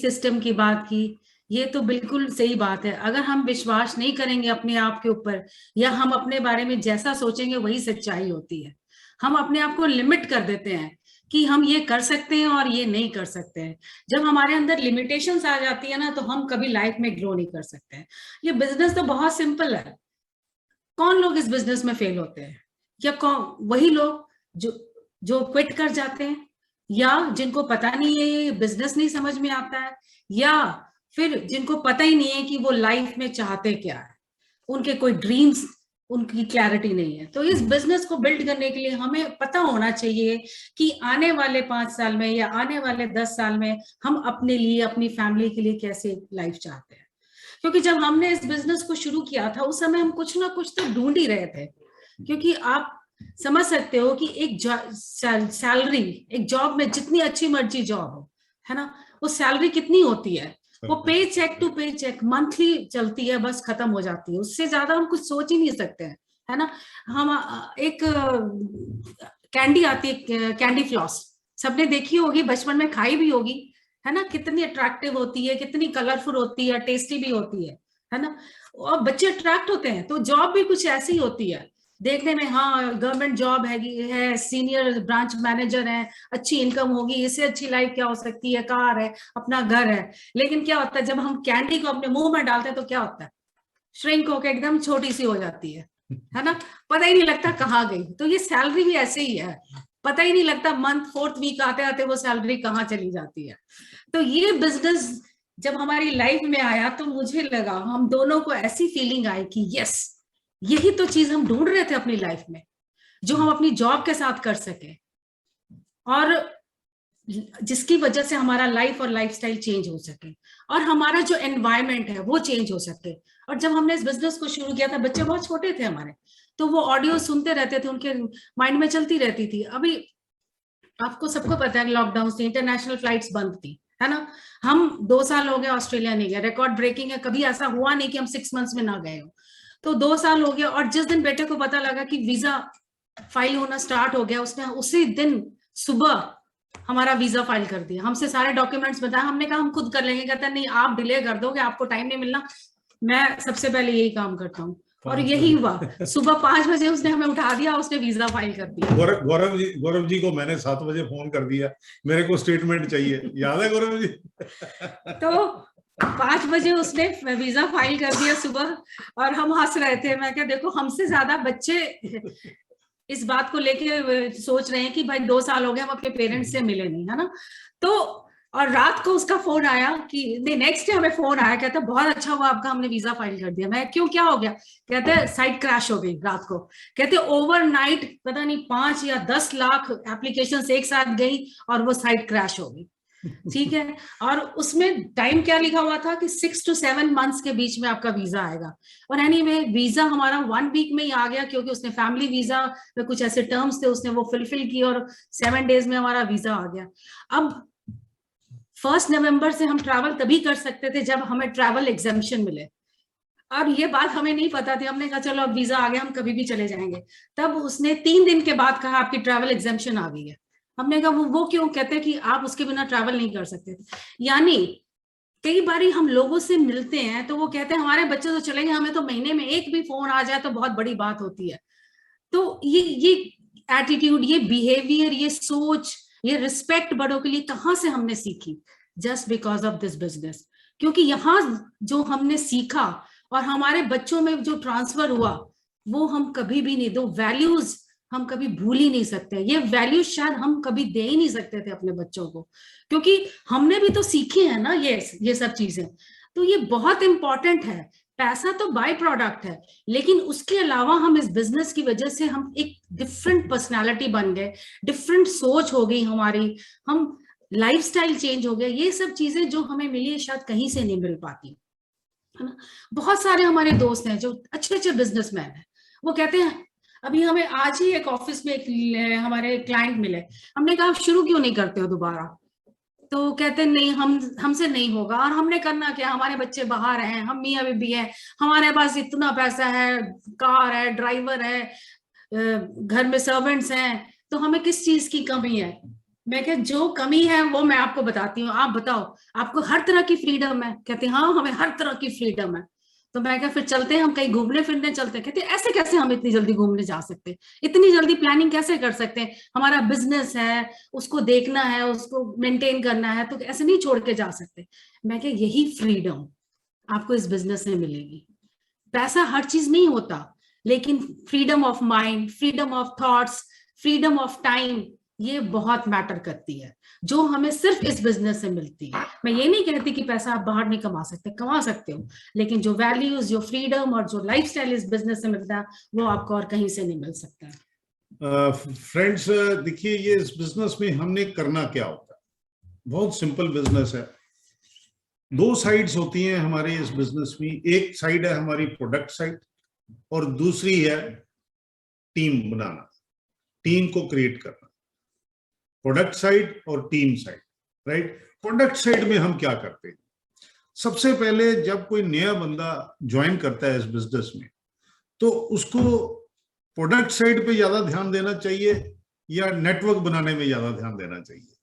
System की बात की, ये तो बिल्कुल सही बात है। अगर हम विश्वास नहीं करेंगे अपने आप के ऊपर, या हम अपने बारे में जैसा सोचेंगे वही सच्चाई होती है। हम अपने आप को लिमिट कर देते हैं कि हम ये कर सकते हैं और ये नहीं कर सकते हैं। जब हमारे अंदर लिमिटेशंस आ जाती है ना, तो हम कभी लाइफ में ग्रो नहीं कर सकते हैं। ये बिजनेस तो बहुत सिंपल है। कौन लोग इस बिजनेस में फेल होते हैं? या कौन? वही लोग जो जो क्विट कर जाते हैं, या जिनको पता नहीं है, ये बिजनेस नहीं समझ में आता है, या फिर जिनको पता ही नहीं है कि वो लाइफ में चाहते क्या है, उनके कोई ड्रीम्स, उनकी क्लैरिटी नहीं है। तो इस बिजनेस को बिल्ड करने के लिए हमें पता होना चाहिए कि आने वाले 5 साल में या आने वाले 10 साल में हम अपने लिए, अपनी फैमिली के लिए कैसे लाइफ चाहते हैं। क्योंकि जब हमने इस बिजनेस को शुरू किया था, उस समय हम कुछ ना कुछ तो ढूंढ ही रहे थे। क्योंकि आप समझ सकते हो कि एक सैलरी, एक जॉब में जितनी अच्छी मर्जी जॉब हो, है ना, वो सैलरी कितनी होती है? वो पे चेक टू पे चेक मंथली चलती है, बस खत्म हो जाती है। उससे ज्यादा हम कुछ सोच ही नहीं सकते हैं, है ना। हम एक कैंडी आती है, कैंडी फ्लॉस, सबने देखी होगी, बचपन में खाई भी होगी, है ना। कितनी अट्रैक्टिव होती है, कितनी कलरफुल होती है, टेस्टी भी होती है ना। और बच्चे अट्रैक्ट होते हैं। तो जॉब भी कुछ ऐसी होती है देखने में, हाँ गवर्नमेंट जॉब है, सीनियर ब्रांच मैनेजर है, अच्छी इनकम होगी, इससे अच्छी लाइफ क्या हो सकती है, कार है, अपना घर है। लेकिन क्या होता है, जब हम कैंडी को अपने मुंह में डालते हैं तो क्या होता है? श्रिंक होकर एकदम छोटी सी हो जाती है ना। पता ही नहीं लगता कहाँ गई। तो ये सैलरी भी ऐसे ही है, पता ही नहीं लगता, मंथ 4th वीक आते आते वो सैलरी कहाँ चली जाती है। तो ये बिजनेस जब हमारी लाइफ में आया, तो मुझे लगा, हम दोनों को ऐसी फीलिंग आई कि यस, यही तो चीज हम ढूंढ रहे थे अपनी लाइफ में, जो हम अपनी जॉब के साथ कर सके, और जिसकी वजह से हमारा लाइफ और लाइफस्टाइल चेंज हो सके, और हमारा जो एनवायरनमेंट है वो चेंज हो सके। और जब हमने इस बिजनेस को शुरू किया था, बच्चे बहुत छोटे थे हमारे, तो वो ऑडियो सुनते रहते थे, उनके माइंड में चलती रहती थी। अभी आपको सबको पता है, लॉकडाउन से इंटरनेशनल फ्लाइट्स बंद थी, है ना। हम 2 साल हो गए ऑस्ट्रेलिया नहीं गए, रिकॉर्ड ब्रेकिंग है, कभी ऐसा हुआ नहीं कि हम 6 मंथ्स में ना गए हो। तो 2 साल हो गया, और जिस दिन बेटे को पता लगा कि वीजा फाइल होना स्टार्ट हो गया, उसने उसी दिन सुबह हमारा वीजा फाइल कर दिया। हमसे सारे डॉक्यूमेंट्स बताया, हमने कहा हम खुद कर लेंगे। कहता नहीं, आप डिले कर दोगे, आपको टाइम नहीं मिलना, मैं सबसे पहले यही काम करता हूँ। और यही हुआ, सुबह 5 बजे उसने हमें उठा दिया, उसने वीजा फाइल कर दिया। गौरव जी को मैंने 7 बजे फोन कर दिया, मेरे को स्टेटमेंट चाहिए, याद है गौरव जी? तो 5 बजे उसने वीजा फाइल कर दिया सुबह, और हम हंस रहे थे। मैं क्या, देखो हमसे ज्यादा बच्चे इस बात को लेके सोच रहे हैं कि भाई 2 साल हो गए हम अपने पेरेंट्स से मिले नहीं, है ना। तो और रात को उसका फोन आया कि नहीं, नेक्स्ट डे हमें फोन आया, कहता बहुत अच्छा हुआ आपका, हमने वीजा फाइल कर दिया। मैं क्यों, क्या हो गया? कहते साइट क्रैश हो गई रात को। कहते ओवरनाइट पता नहीं 5 या 10 लाख एप्लीकेशंस एक साथ गई और वो साइट क्रैश हो गई। ठीक है। और उसमें टाइम क्या लिखा हुआ था कि 6 to 7 मंथ्स के बीच में आपका वीजा आएगा। और एनीवे वीजा हमारा 1 वीक में ही आ गया, क्योंकि उसने फैमिली वीजा में कुछ ऐसे टर्म्स थे, उसने वो फुलफिल की, और 7 डेज में हमारा वीजा आ गया। अब 1 नवंबर से हम ट्रैवल तभी कर सकते थे जब हमें ट्रैवल एग्जेम्पशन मिले। अब ये बात हमें नहीं पता थी, हमने कहा चलो अब वीजा आ गया, हम कभी भी चले जाएंगे। तब उसने 3 दिन के बाद कहा आपकी ट्रैवल एग्जेम्पशन आ गई है। हमने कहा वो क्यों? कहते कि आप उसके बिना ट्रैवल नहीं कर सकते थे। यानी कई बार हम लोगों से मिलते हैं तो वो कहते हैं हमारे बच्चे तो चले गए, हमें तो महीने में एक भी फोन आ जाए तो बहुत बड़ी बात होती है। तो ये एटीट्यूड, ये बिहेवियर, ये सोच, ये रिस्पेक्ट बड़ों के लिए कहाँ से हमने सीखी? Just because of this business. क्योंकि यहाँ जो हमने सीखा और हमारे बच्चों में जो ट्रांसफर हुआ, वो हम कभी भी नहीं, दो वैल्यूज हम कभी भूल ही नहीं सकते। ये वैल्यूज शायद हम कभी दे ही नहीं सकते थे अपने बच्चों को, क्योंकि हमने भी तो सीखी है ना ये सब चीजें। तो ये बहुत इंपॉर्टेंट है। पैसा तो बाय प्रोडक्ट है, लेकिन उसके अलावा हम इस बिजनेस की वजह से हम एक डिफरेंट पर्सनालिटी बन गए, डिफरेंट सोच हो गई हमारी, हम लाइफस्टाइल चेंज हो गया। ये सब चीजें जो हमें मिली है शायद कहीं से नहीं मिल पाती, है ना। बहुत सारे हमारे दोस्त हैं जो अच्छे अच्छे बिजनेसमैन हैं, वो कहते हैं, अभी हमें आज ही एक ऑफिस में एक हमारे क्लाइंट मिले, हमने कहा आप शुरू क्यों नहीं करते हो दोबारा? तो कहते नहीं, हमसे नहीं होगा। और हमने करना क्या, हमारे बच्चे बाहर हैं, हम मियाँ बीबी हैं, हमारे पास इतना पैसा है, कार है, ड्राइवर है, घर में सर्वेंट्स हैं, तो हमें किस चीज की कमी है? मैं क्या, जो कमी है वो मैं आपको बताती हूँ, आप बताओ। आपको हर तरह की फ्रीडम है, कहते हैं हाँ हमें हर तरह की फ्रीडम है। तो मैं क्या, फिर चलते हैं हम कहीं घूमने फिरने चलते हैं। कहते हैं ऐसे कैसे हम इतनी जल्दी घूमने जा सकते हैं, इतनी जल्दी प्लानिंग कैसे कर सकते हैं, हमारा बिजनेस है, उसको देखना है, उसको मेंटेन करना है, तो ऐसे नहीं छोड़ के जा सकते। मैं क्या, यही फ्रीडम आपको इस बिजनेस में मिलेगी। पैसा हर चीज नहीं होता, लेकिन freedom of mind, freedom of thoughts, freedom of time, ये बहुत मैटर करती है, जो हमें सिर्फ इस बिजनेस से मिलती है। मैं ये नहीं कहती कि पैसा आप बाहर नहीं कमा सकते, कमा सकते हो, लेकिन जो वैल्यूज, जो फ्रीडम और जो लाइफस्टाइल इस बिजनेस से मिलता है, वो आपको और कहीं से नहीं मिल सकता है। फ्रेंड्स, देखिए ये इस बिजनेस में हमने करना क्या होता है, बहुत सिंपल बिजनेस है। दो साइड्स होती हैं हमारे इस बिजनेस में, एक साइड है हमारी प्रोडक्ट साइड और दूसरी है टीम बनाना, टीम को क्रिएट करना। प्रोडक्ट साइड और team side, right. Product side में हम क्या करते हैं, सबसे पहले जब कोई नया बंदा ज्वाइन करता है इस बिजनेस में, तो उसको प्रोडक्ट साइड पे ज्यादा ध्यान देना चाहिए या नेटवर्क बनाने में ज्यादा ध्यान देना चाहिए?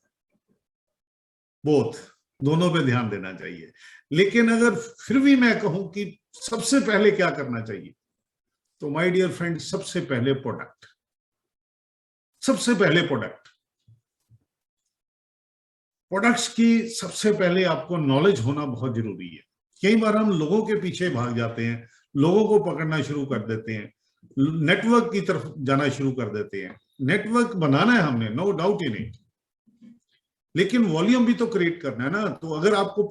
बोथ, दोनों पे ध्यान देना चाहिए। लेकिन अगर फिर भी मैं कहूं कि सबसे पहले क्या करना चाहिए, तो माय डियर फ्रेंड, सबसे पहले प्रोडक्ट, सबसे पहले प्रोडक्ट। प्रोडक्ट्स की सबसे पहले आपको नॉलेज होना बहुत जरूरी है। कई बार हम लोगों के पीछे भाग जाते हैं, लोगों को पकड़ना शुरू कर देते हैं, नेटवर्क की तरफ जाना शुरू कर देते हैं। नेटवर्क बनाना है हमने, नो डाउट इन इट, लेकिन वॉल्यूम भी तो क्रिएट करना है ना। तो अगर आपको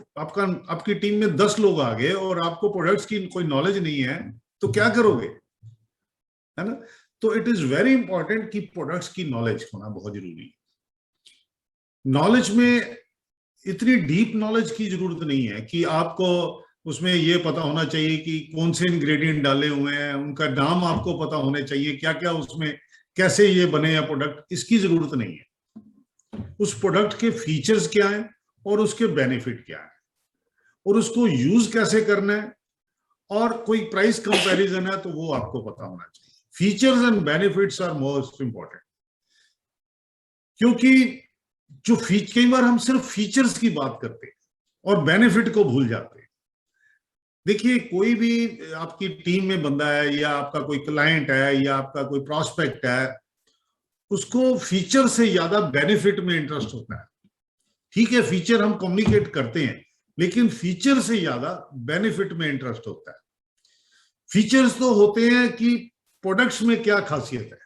आपकी टीम में 10 लोग आ गए और आपको प्रोडक्ट्स की कोई नॉलेज नहीं है, तो क्या करोगे, है ना। तो इट इज वेरी इंपॉर्टेंट कि प्रोडक्ट्स की नॉलेज होना बहुत जरूरी है। नॉलेज में इतनी डीप नॉलेज की जरूरत नहीं है कि आपको उसमें ये पता होना चाहिए कि कौन से इंग्रेडिएंट डाले हुए हैं, उनका नाम आपको पता होने चाहिए, क्या क्या उसमें, कैसे ये बने हैं प्रोडक्ट, इसकी जरूरत नहीं है। उस प्रोडक्ट के फीचर्स क्या हैं और उसके बेनिफिट क्या है और उसको यूज कैसे करना है, और कोई प्राइस कंपैरिजन है तो वो आपको पता होना चाहिए। Features and benefits are most important, क्योंकि जो कई बार हम सिर्फ फीचर्स की बात करते हैं और बेनिफिट को भूल जाते हैं। देखिए, कोई भी आपकी टीम में बंदा है या आपका कोई क्लाइंट है या आपका कोई प्रोस्पेक्ट है, उसको फीचर से ज्यादा बेनिफिट में इंटरेस्ट होता है। ठीक है, फीचर हम कम्युनिकेट करते हैं, लेकिन फीचर से ज्यादा बेनिफिट में इंटरेस्ट होता है। फीचर्स तो होते हैं कि प्रोडक्ट्स में क्या खासियत है,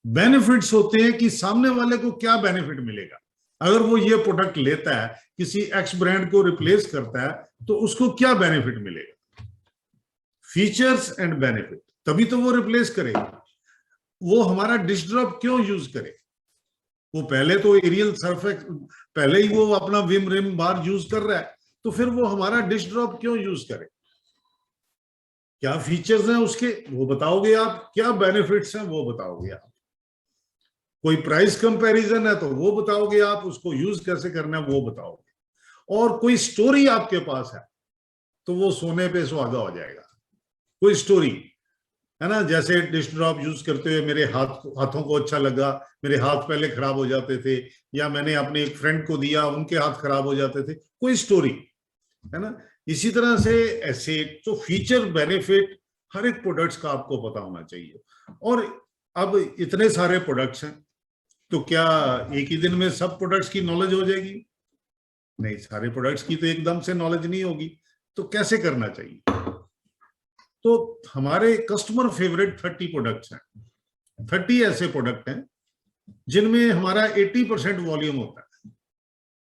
बेनिफिट्स होते हैं कि सामने वाले को क्या बेनिफिट मिलेगा। अगर वो ये प्रोडक्ट लेता है, किसी एक्स ब्रांड को रिप्लेस करता है, तो उसको क्या बेनिफिट मिलेगा। फीचर्स एंड बेनिफिट, तभी तो वो रिप्लेस करेगा। वो हमारा डिश ड्रॉप क्यों यूज करे, वो पहले तो एरियल सरफेक्स, पहले ही वो अपना विम रिम बार यूज कर रहा है, तो फिर वो हमारा डिश ड्रॉप क्यों यूज करे। क्या फीचर्स हैं उसके, वो बताओगे आप, क्या बेनिफिट्स हैं वो बताओगे आप, कोई प्राइस कंपैरिजन है तो वो बताओगे आप, उसको यूज कैसे करना है वो बताओगे, और कोई स्टोरी आपके पास है तो वो सोने पे सुहागा हो जाएगा। कोई स्टोरी है ना, जैसे डिश ड्रॉप यूज करते हुए मेरे हाथों को अच्छा लगा, मेरे हाथ पहले खराब हो जाते थे, या मैंने अपने एक फ्रेंड को दिया, उनके हाथ खराब हो जाते थे, कोई स्टोरी, है ना। इसी तरह से ऐसे तो फीचर बेनिफिट हर एक प्रोडक्ट्स का आपको पता होना चाहिए। और अब इतने सारे प्रोडक्ट्स हैं, तो क्या एक ही दिन में सब प्रोडक्ट्स की नॉलेज हो जाएगी? नहीं, सारे प्रोडक्ट्स की तो एकदम से नॉलेज नहीं होगी। तो कैसे करना चाहिए? तो हमारे कस्टमर फेवरेट 30 प्रोडक्ट्स हैं, 30 ऐसे प्रोडक्ट हैं जिनमें हमारा 80% वॉल्यूम होता है,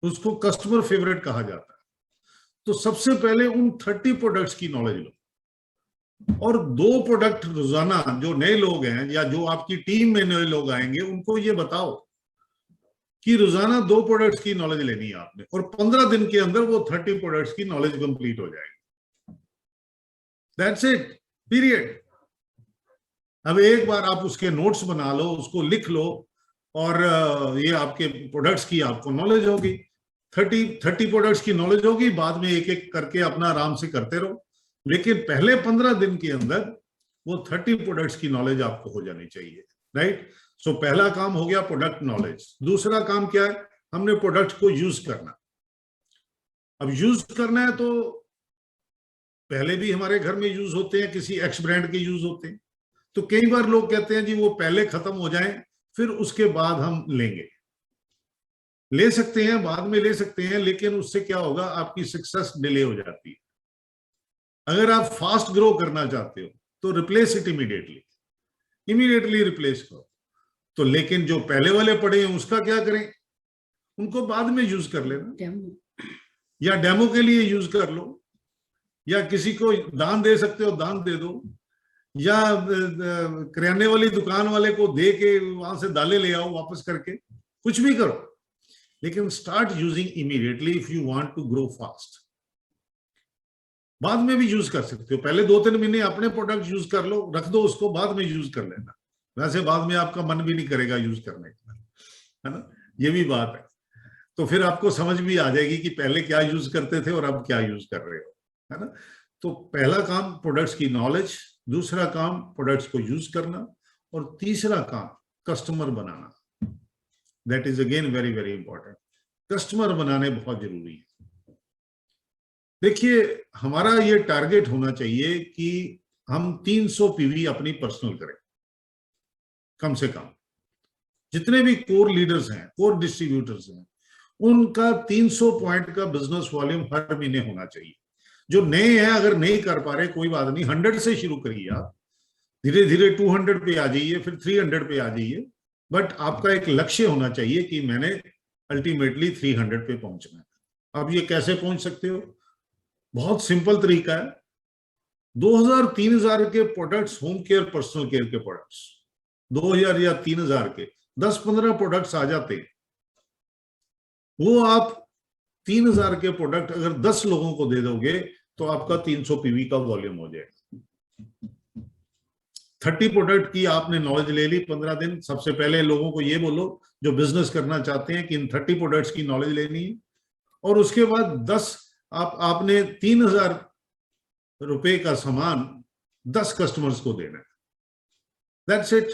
उसको कस्टमर फेवरेट कहा जाता है। तो सबसे पहले उन 30 प्रोडक्ट्स की नॉलेज लो, और 2 प्रोडक्ट रोजाना, जो नए लोग हैं या जो आपकी टीम में नए लोग आएंगे, उनको ये बताओ कि रोजाना 2 प्रोडक्ट्स की नॉलेज लेनी है आपने, और 15 दिन के अंदर वो 30 प्रोडक्ट्स की नॉलेज कंप्लीट हो जाएगी। That's it, period. अब एक बार आप उसके नोट्स बना लो, उसको लिख लो, और ये आपके प्रोडक्ट्स की आपको नॉलेज होगी। 30 प्रोडक्ट्स की नॉलेज होगी, बाद में एक एक करके अपना आराम से करते रहो, लेकिन पहले 15 दिन के अंदर वो 30 प्रोडक्ट्स की नॉलेज आपको हो जानी चाहिए, राइट। सो पहला काम हो गया प्रोडक्ट नॉलेज। दूसरा काम क्या है, हमने प्रोडक्ट को यूज करना। अब यूज करना है तो पहले भी हमारे घर में यूज होते हैं, किसी एक्स ब्रांड के यूज होते हैं, तो कई बार लोग कहते हैं जी वो पहले खत्म हो जाए फिर उसके बाद हम लेंगे। ले सकते हैं, बाद में ले सकते हैं, लेकिन उससे क्या होगा, आपकी सक्सेस डिले हो जाती है। अगर आप फास्ट ग्रो करना चाहते हो तो रिप्लेस इट इमीडिएटली रिप्लेस करो। तो लेकिन जो पहले वाले पड़े हैं उसका क्या करें, उनको बाद में यूज कर लेना, या डेमो के लिए यूज कर लो, या किसी को दान दे सकते हो दान दे दो, या किराने वाली दुकान वाले को दे के वहां से दालें ले आओ वापस करके, कुछ भी करो, लेकिन start using immediately if you want to grow fast. बाद में भी यूज कर सकते हो, पहले 2-3 महीने अपने प्रोडक्ट यूज कर लो, रख दो उसको, बाद में यूज कर लेना। वैसे बाद में आपका मन भी नहीं करेगा यूज करने का, है ना, ये भी बात है। तो फिर आपको समझ भी आ जाएगी कि पहले क्या यूज करते थे और अब क्या यूज कर रहे हो, है ना। तो पहला काम प्रोडक्ट्स की नॉलेज, दूसरा काम प्रोडक्ट्स को यूज करना, और तीसरा काम customer banana. That is again very very important. Customer बनाने बहुत जरूरी है। देखिए, हमारा ये टारगेट होना चाहिए कि हम 300 पीवी अपनी पर्सनल करें कम से कम। जितने भी कोर लीडर्स हैं, कोर डिस्ट्रीब्यूटर्स हैं, उनका 300 पॉइंट का बिजनेस वॉल्यूम हर महीने होना चाहिए। जो नए हैं अगर नहीं कर पा रहे कोई बात नहीं, 100 से शुरू करिए आप, धीरे धीरे 200 पे आ जाइए, फिर 300 पे आ जाइए, बट आपका एक लक्ष्य होना चाहिए कि मैंने अल्टीमेटली 300 पे पहुंचना है। अब ये कैसे पहुंच सकते हो, बहुत सिंपल तरीका है। 2000-3000 के products, home care personal care के प्रोडक्ट्स 2000 या 3000 के 10-15 प्रोडक्ट्स आ जाते हैं। वो आप 3000 के प्रोडक्ट अगर 10 लोगों को दे दोगे तो आपका 300 पीवी का वॉल्यूम हो जाएगा। 30 प्रोडक्ट की आपने नॉलेज ले ली 15 दिन। सबसे पहले लोगों को ये बोलो जो बिजनेस करना चाहते हैं कि इन 30 प्रोडक्ट्स की नॉलेज लेनी है, और उसके बाद 10 आपने 3000 रुपए का सामान 10 कस्टमर्स को देना है। That's it.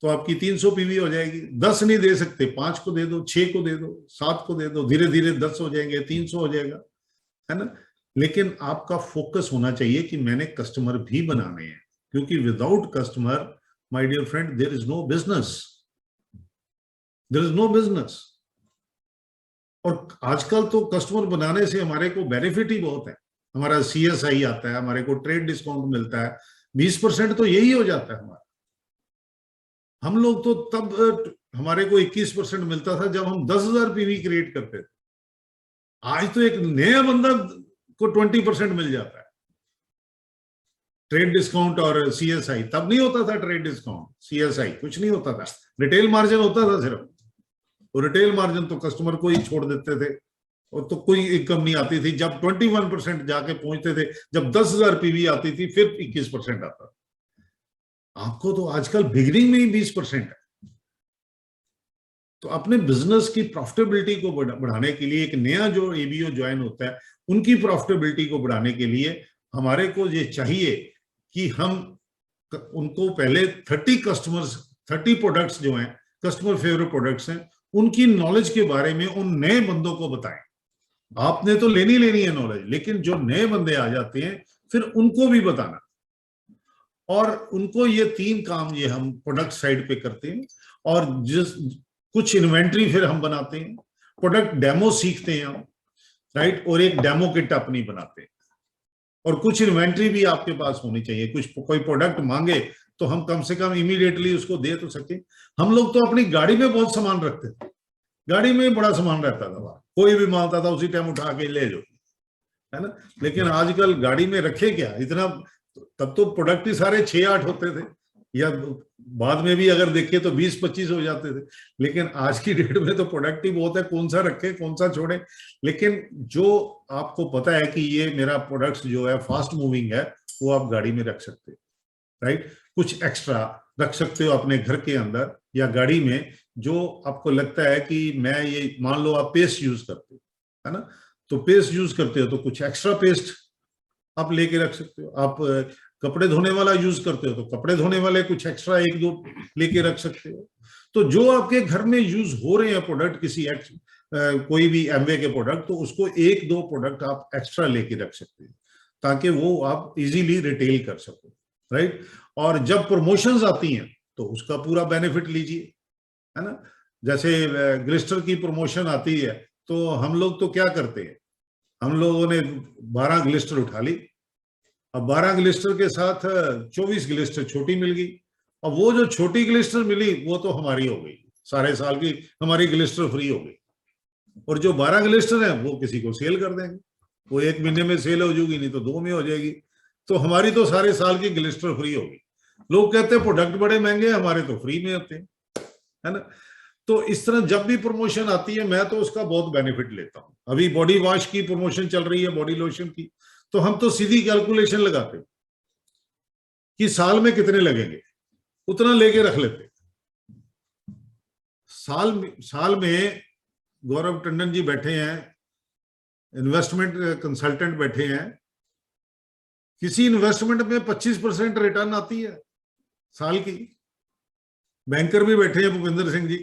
तो आपकी 300 पीवी हो जाएगी। 10 नहीं दे सकते, 5 को दे दो, 6 को दे दो, 7 को दे दो, धीरे धीरे 10 हो जाएंगे, 300 हो जाएगा, है ना। लेकिन आपका फोकस होना चाहिए कि मैंने कस्टमर भी बनाने हैं, क्योंकि without customer my dear friend there is no business, there is no business. और आजकल तो कस्टमर बनाने से हमारे को बेनिफिट ही बहुत है। हमारा CSI आता है, हमारे को ट्रेड डिस्काउंट मिलता है, 20% तो यही हो जाता है हमारा। हम लोग तो तब हमारे को 21% मिलता था जब हम 10,000 पीवी क्रिएट करते थे। आज तो एक नया बंदा को 20% मिल जाता है। ट्रेड डिस्काउंट और CSI, तब नहीं होता था ट्रेड डिस्काउंट, CSI कुछ नहीं होता था, रिटेल मार्जिन होता था सिर्फ। और रिटेल मार्जिन तो कस्टमर को ही छोड़ देते थे, और तो कोई इनकम नहीं आती थी। जब 21% जाके पहुंचते थे, जब 10,000 पीवी आती थी, फिर 21% आता था। आपको तो आजकल बिगिनिंग में ही 20% है। तो अपने बिजनेस की प्रॉफिटेबिलिटी को बढ़ाने के लिए, एक नया जो ABO ज्वाइन होता है उनकी प्रॉफिटेबिलिटी को बढ़ाने के लिए हमारे को ये चाहिए कि हम उनको पहले 30 कस्टमर्स, 30 प्रोडक्ट्स जो हैं कस्टमर फेवरेट प्रोडक्ट्स हैं, उनकी नॉलेज के बारे में उन नए बंदों को बताएं। आपने तो लेनी है नॉलेज, लेकिन जो नए बंदे आ जाते हैं फिर उनको भी बताना। और उनको ये 3 काम ये हम प्रोडक्ट साइड पे करते हैं। और जिस कुछ इन्वेंट्री फिर हम बनाते हैं, प्रोडक्ट डेमो सीखते हैं हम, राइट, और एक डेमो किट अपनी बनाते हैं। और कुछ इन्वेंट्री भी आपके पास होनी चाहिए। कोई प्रोडक्ट मांगे तो हम कम से कम इमीडिएटली उसको दे तो सके। हम लोग तो अपनी गाड़ी में बहुत सामान रखते थे, गाड़ी में बड़ा सामान रहता था, कोई भी मांगता था उसी टाइम उठा के ले जो, है ना। लेकिन आजकल गाड़ी में रखे क्या इतना, तब तो प्रोडक्ट ही सारे 6-8 होते थे, या बाद में भी अगर देखे तो 20-25 हो जाते थे। लेकिन आज की डेट में तो प्रोडक्ट ही बहुत है, कौन सा रखे कौन सा छोड़े। लेकिन जो आपको पता है कि ये मेरा प्रोडक्ट जो है फास्ट मूविंग है, वो आप गाड़ी में रख सकते हो, राइट। कुछ एक्स्ट्रा रख सकते हो अपने घर के अंदर या गाड़ी में, जो आपको लगता है कि मैं ये, मान लो आप पेस्ट यूज करते हो, है ना, तो पेस्ट यूज करते हो तो कुछ एक्स्ट्रा पेस्ट आप लेके रख सकते हो। आप कपड़े धोने वाला यूज करते हो तो कपड़े धोने वाले कुछ एक्स्ट्रा एक दो लेके रख सकते हो। तो जो आपके घर में यूज हो रहे हैं प्रोडक्ट, किसी कोई भी एमवे के प्रोडक्ट, तो उसको एक दो प्रोडक्ट आप एक्स्ट्रा लेके रख सकते हैं ताकि वो आप इजीली रिटेल कर सको, राइट। और जब प्रमोशंस आती हैं तो उसका पूरा बेनिफिट लीजिए, है ना। जैसे ग्लिस्टर की प्रमोशन आती है तो हम लोग तो क्या करते हैं, हम लोगों ने 12 ग्लिस्टर उठा ली, अब 12 ग्लिस्टर के साथ 24 ग्लिस्टर छोटी मिल गई, और वो जो छोटी ग्लिस्टर मिली वो तो हमारी हो गई, सारे साल की हमारी ग्लिस्टर फ्री हो गई। और जो 12 ग्लिस्टर है वो किसी को सेल कर देंगे, वो 1 महीने में सेल हो जाएगी, नहीं तो 2 में हो जाएगी, तो हमारी तो सारे साल की ग्लिस्टर फ्री होगी। लोग कहते हैं प्रोडक्ट बड़े महंगे, हमारे तो फ्री में होते हैं, है ना। तो इस तरह जब भी प्रमोशन आती है मैं तो उसका बहुत बेनिफिट लेता हूं। अभी बॉडी वॉश की प्रमोशन चल रही है, बॉडी लोशन की, तो हम तो सीधी कैलकुलेशन लगाते कि साल में कितने लगेंगे, उतना लेके रख लेते। साल में गौरव टंडन जी बैठे हैं, इन्वेस्टमेंट कंसल्टेंट बैठे हैं, किसी इन्वेस्टमेंट में 25% रिटर्न आती है साल की। बैंकर भी बैठे हैं भूपेंद्र सिंह जी,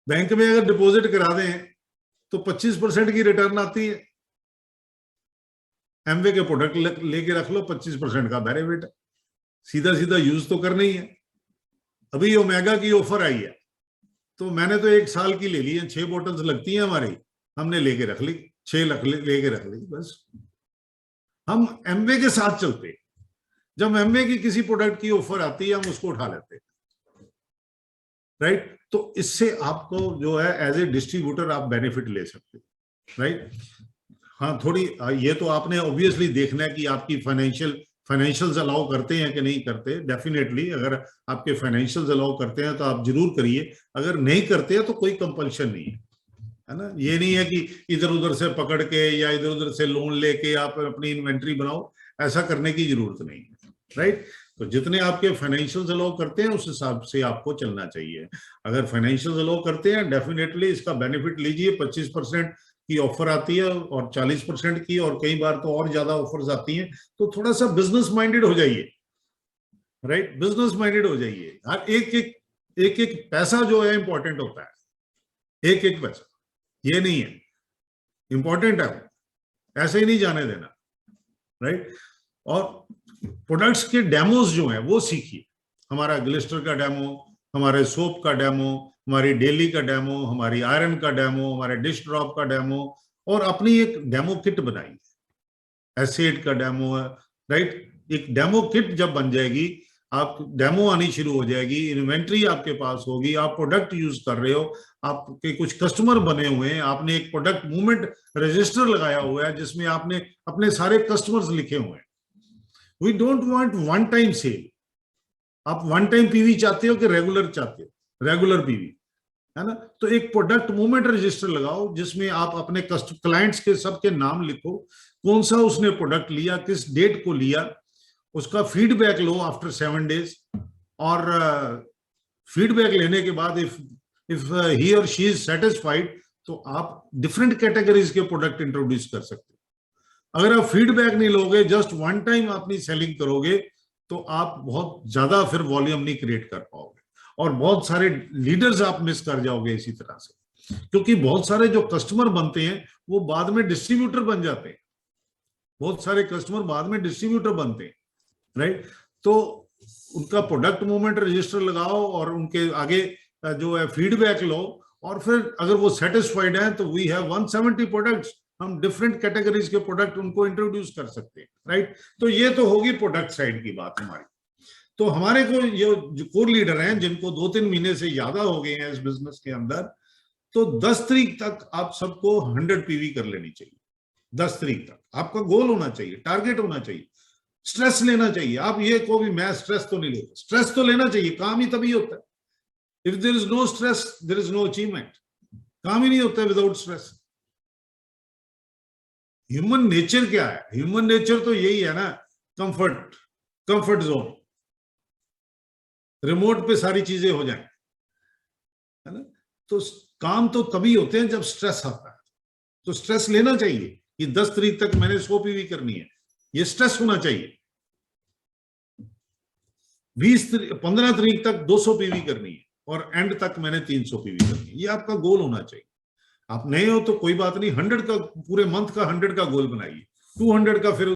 बैंक में अगर डिपॉजिट करा दें तो 25% की रिटर्न आती है। एमवे के प्रोडक्ट लेके रख लो, 25% का बेनिफिट, सीधा सीधा यूज तो करना ही है। अभी ओमेगा की ऑफर आई है तो मैंने तो 1 साल की ले ली है, 6 बोतल्स लगती हैं हमारी, हमने लेके रख ली, 6 लेके रख ली बस। हम एमवे के साथ चलते हैं, जब एमवे की किसी प्रोडक्ट की ऑफर आती है हम उसको उठा लेते हैं, राइट। तो इससे आपको जो है एज ए डिस्ट्रीब्यूटर आप बेनिफिट ले सकते हैं, राइट। हाँ, थोड़ी ये तो आपने ऑब्वियसली देखना है कि आपकी फाइनेंशियल्स अलाउ करते हैं कि नहीं करते। डेफिनेटली अगर आपके फाइनेंशियल्स अलाउ करते हैं तो आप जरूर करिए, अगर नहीं करते हैं तो कोई कंपल्शन नहीं है ना। ये नहीं है कि इधर उधर से पकड़ के या इधर उधर से लोन लेके आप अपनी इन्वेंट्री बनाओ, ऐसा करने की जरूरत नहीं है, राइट। तो जितने आपके फाइनेंशियल्स अलाउ करते हैं उस हिसाब से आपको चलना चाहिए। अगर फाइनेंशियल्स अलाउ करते हैं डेफिनेटली इसका बेनिफिट लीजिए। 25% की ऑफर आती है और 40% की, और कई बार तो और ज्यादा ऑफर्स आती हैं, तो थोड़ा सा बिजनेस माइंडेड हो जाइए, राइट। बिजनेस माइंडेड हो जाइए। हर एक पैसा जो है इंपॉर्टेंट होता है, एक पैसा, ये नहीं है इंपॉर्टेंट है, ऐसे ही नहीं जाने देना, राइट। और प्रोडक्ट्स के डेमोज जो हैं वो सीखिए, हमारा ग्लिस्टर का डेमो, हमारे सोप का डेमो, हमारी डेली का डेमो, हमारी आयरन का डेमो, हमारे डिश ड्रॉप का डेमो, और अपनी एक डेमो किट बनाइए, एसिड का डेमो है, राइट। एक डेमो किट जब बन जाएगी, आप डेमो आनी शुरू हो जाएगी, इन्वेंट्री आपके पास होगी, आप प्रोडक्ट यूज कर रहे हो, आपके कुछ कस्टमर बने हुए हैं, आपने एक प्रोडक्ट मूवमेंट रजिस्टर लगाया हुआ है जिसमें आपने अपने सारे कस्टमर्स लिखे हुए हैं। We don't want one time sale. आप वन टाइम पीवी चाहते हो कि रेगुलर चाहते हो? रेगुलर पीवी, है ना। तो एक प्रोडक्ट मूवमेंट रजिस्टर लगाओ जिसमें आप अपने क्लाइंट्स के सबके नाम लिखो, कौन सा उसने प्रोडक्ट लिया, किस डेट को लिया, उसका फीडबैक लो आफ्टर 7 डेज। और फीडबैक लेने के बाद इफ ही और शी इज सेटिस्फाइड तो आप डिफरेंट कैटेगरीज के प्रोडक्ट इंट्रोड्यूस कर सकते हो। अगर आप फीडबैक नहीं लोगे, जस्ट वन टाइम अपनी सेलिंग करोगे, तो आप बहुत ज्यादा फिर वॉल्यूम नहीं क्रिएट कर पाओगे, और बहुत सारे लीडर्स आप मिस कर जाओगे इसी तरह से। क्योंकि बहुत सारे जो कस्टमर बनते हैं वो बाद में डिस्ट्रीब्यूटर बन जाते हैं, बहुत सारे कस्टमर बाद में डिस्ट्रीब्यूटर बनते हैं, राइट। तो उनका प्रोडक्ट मूवमेंट रजिस्टर लगाओ और उनके आगे जो है फीडबैक लो, और फिर अगर वो सेटिस्फाइड है तो वी हैव 170 प्रोडक्ट्स, हम डिफरेंट कैटेगरीज के प्रोडक्ट उनको इंट्रोड्यूस कर सकते हैं, राइट। तो ये तो होगी प्रोडक्ट साइड की बात हमारी। तो हमारे को ये जो कोर लीडर हैं जिनको 2-3 महीने से ज्यादा हो गए हैं इस बिजनेस के अंदर, तो 10 तारीख तक आप सबको 100 पीवी कर लेनी चाहिए। 10 तारीख तक आपका गोल होना चाहिए, टारगेट होना चाहिए, स्ट्रेस लेना चाहिए। आप ये को भी मैं स्ट्रेस तो नहीं लेता, स्ट्रेस तो लेना चाहिए, काम ही तभी होता है। If there is no stress there is no achievement. काम ही नहीं होता विदाउट स्ट्रेस। ह्यूमन नेचर क्या है? ह्यूमन नेचर तो यही है ना, कंफर्ट जोन, रिमोट पे सारी चीजें हो जाएं, है ना। तो काम तो तभी होते हैं जब स्ट्रेस आता है। तो स्ट्रेस लेना चाहिए कि 10 तारीख तक मैंने 100 पीवी करनी है, ये स्ट्रेस होना चाहिए, 15 तारीख तक 200 पीवी करनी है और एंड तक मैंने 300 पीवी करनी है। ये आपका गोल होना चाहिए। आप नए हो तो कोई बात नहीं, 100 का पूरे मंथ का 100 का गोल बनाइए, 200 का फिर